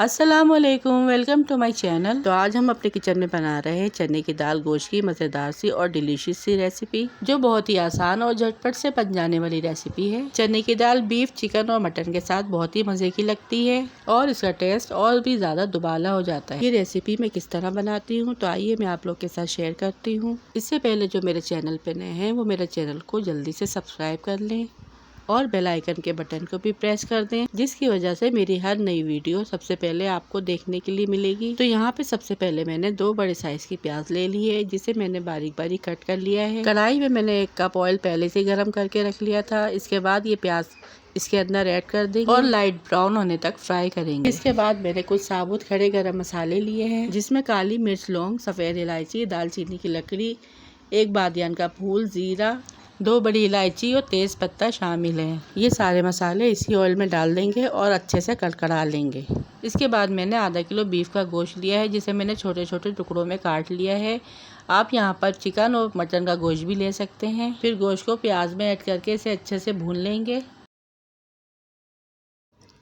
अस्सलामुअलैकुम, welcome to my channel. तो आज हम अपने किचन में बना रहे हैं चने की दाल गोश्त की मज़ेदार सी और डिलीशियस सी रेसिपी, जो बहुत ही आसान और झटपट से बन जाने वाली रेसिपी है। चने की दाल बीफ, चिकन और मटन के साथ बहुत ही मज़े की लगती है और इसका टेस्ट और भी ज़्यादा दुबाला हो जाता है। ये रेसिपी मैं किस तरह बनाती हूँ तो आइए मैं आप लोग के साथ शेयर करती हूँ। इससे पहले जो मेरे चैनल पे नए हैं वो मेरे चैनल को जल्दी से सब्सक्राइब कर लें और बेल आइकन के बटन को भी प्रेस कर दें, जिसकी वजह से मेरी हर नई वीडियो सबसे पहले आपको देखने के लिए मिलेगी। तो यहाँ पे सबसे पहले मैंने 2 बड़े साइज की प्याज ले ली है, जिसे मैंने बारीक बारीक कट कर लिया है। कढ़ाई में मैंने 1 कप ऑयल पहले से गर्म करके रख लिया था। इसके बाद ये प्याज इसके अंदर ऐड कर देंगे और लाइट ब्राउन होने तक फ्राई करेंगे। इसके बाद मैंने कुछ साबुत खड़े गरम मसाले लिए हैं, जिसमें काली मिर्च, लौंग, सफ़ेद इलायची, दालचीनी की लकड़ी, 1 बादियान का फूल, जीरा, 2 बड़ी इलायची और तेज़ पत्ता शामिल हैं। ये सारे मसाले इसी ऑयल में डाल देंगे और अच्छे से कड़कड़ा लेंगे। इसके बाद मैंने आधा किलो बीफ का गोश्त लिया है, जिसे मैंने छोटे छोटे टुकड़ों में काट लिया है। आप यहाँ पर चिकन और मटन का गोश्त भी ले सकते हैं। फिर गोश्त को प्याज में ऐड करके इसे अच्छे से भून लेंगे।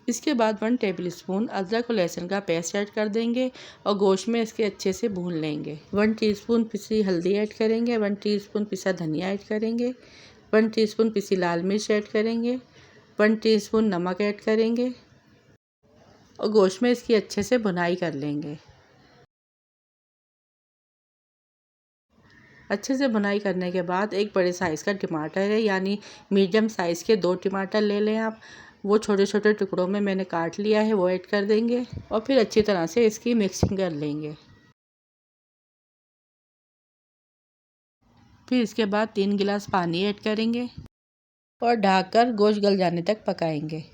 इसके बाद 1 टेबलस्पून अदरक और लहसुन का पेस्ट ऐड कर देंगे और गोश्त में इसके अच्छे से भून लेंगे। 1 टीस्पून पिसी हल्दी ऐड करेंगे, 1 टीस्पून पिसा धनिया ऐड करेंगे, 1 टीस्पून पिसी लाल मिर्च ऐड करेंगे, 1 टीस्पून नमक ऐड करेंगे और गोश्त में इसकी अच्छे से भुनाई कर लेंगे। अच्छे से भुनाई करने के बाद 1 बड़े साइज़ का टमाटर है, यानी मीडियम साइज़ के 2 टमाटर ले लें आप। वो छोटे छोटे टुकड़ों में मैंने काट लिया है, वो ऐड कर देंगे और फिर अच्छी तरह से इसकी मिक्सिंग कर लेंगे। फिर इसके बाद 3 गिलास पानी ऐड करेंगे और ढककर गोश्त गल जाने तक पकाएंगे।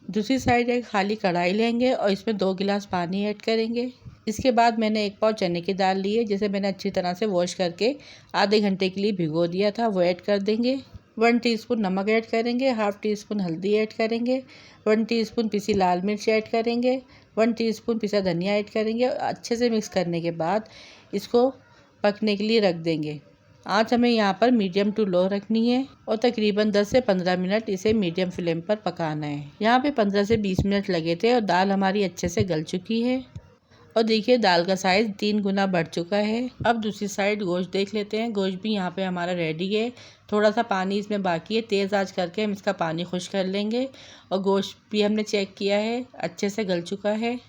दूसरी साइड एक खाली कढ़ाई लेंगे और इसमें 2 गिलास पानी ऐड करेंगे। इसके बाद मैंने 1 पाव चने की दाल ली है, जिसे मैंने अच्छी तरह से वॉश करके आधे घंटे के लिए भिगो दिया था, वो ऐड कर देंगे। 1 टीस्पून नमक ऐड करेंगे, हाफ टीस्पून हल्दी ऐड करेंगे, 1 टीस्पून पिसी लाल मिर्च ऐड करेंगे, 1 टीस्पून पिसा धनिया ऐड करेंगे और अच्छे से मिक्स करने के बाद इसको पकने के लिए रख देंगे। आँच हमें यहाँ पर मीडियम टू लो रखनी है और तकरीबन 10 से 15 मिनट इसे मीडियम फ्लेम पर पकाना है। यहाँ पे 15 से 20 मिनट लगे थे और दाल हमारी अच्छे से गल चुकी है और देखिए दाल का साइज़ 3 गुना बढ़ चुका है। अब दूसरी साइड गोश्त देख लेते हैं। गोश्त भी यहाँ पे हमारा रेडी है। थोड़ा सा पानी इसमें बाकी है, तेज़ आंच करके हम इसका पानी खुश कर लेंगे और गोश्त भी हमने चेक किया है, अच्छे से गल चुका है।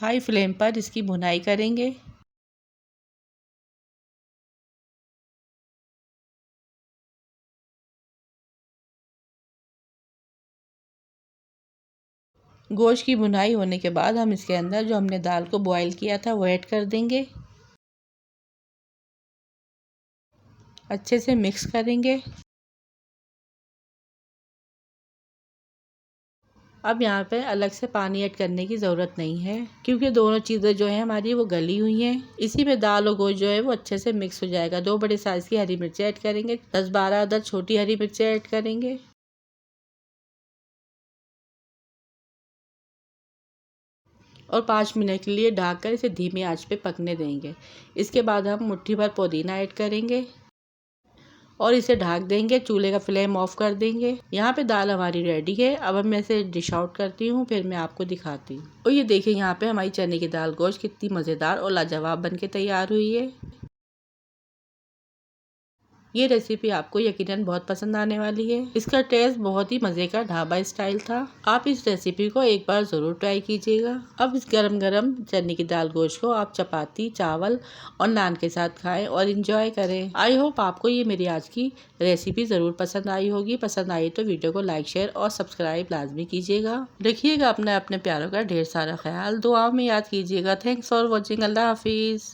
हाई फ्लेम पर इसकी भुनाई करेंगे। गोश्त की भुनाई होने के बाद हम इसके अंदर जो हमने दाल को बॉईल किया था वो ऐड कर देंगे। अच्छे से मिक्स करेंगे। अब यहाँ पे अलग से पानी ऐड करने की ज़रूरत नहीं है, क्योंकि दोनों चीज़ें जो है हमारी वो गली हुई हैं। इसी में दाल और गोश्त जो है वो अच्छे से मिक्स हो जाएगा। 2 बड़े साइज़ की हरी मिर्चें ऐड करेंगे, 10-12 अदर छोटी हरी मिर्चें ऐड करेंगे और 5 मिनट के लिए ढककर इसे धीमी आंच पे पकने देंगे। इसके बाद हम मुट्ठी भर पुदीना ऐड करेंगे और इसे ढक देंगे। चूल्हे का फ्लेम ऑफ कर देंगे। यहाँ पे दाल हमारी रेडी है। अब मैं इसे डिश आउट करती हूँ, फिर मैं आपको दिखाती हूँ। और ये देखिए यहाँ पे हमारी चने की दाल गोश्त कितनी मज़ेदार और लाजवाब बन के तैयार हुई है। ये रेसिपी आपको यकीनन बहुत पसंद आने वाली है। इसका टेस्ट बहुत ही मज़े का ढाबा स्टाइल था। आप इस रेसिपी को एक बार ज़रूर ट्राई कीजिएगा। अब इस गरम गरम चने की दाल गोश्त को आप चपाती, चावल और नान के साथ खाएं और इंजॉय करें। आई होप आपको ये मेरी आज की रेसिपी ज़रूर पसंद आई होगी। पसंद आई तो वीडियो को लाइक, शेयर और सब्सक्राइब लाजमी कीजिएगा। रखिएगा अपने प्यारों का ढेर सारा ख्याल। दुआओं में याद कीजिएगा। Thanks for watching. अल्लाह हाफिज़।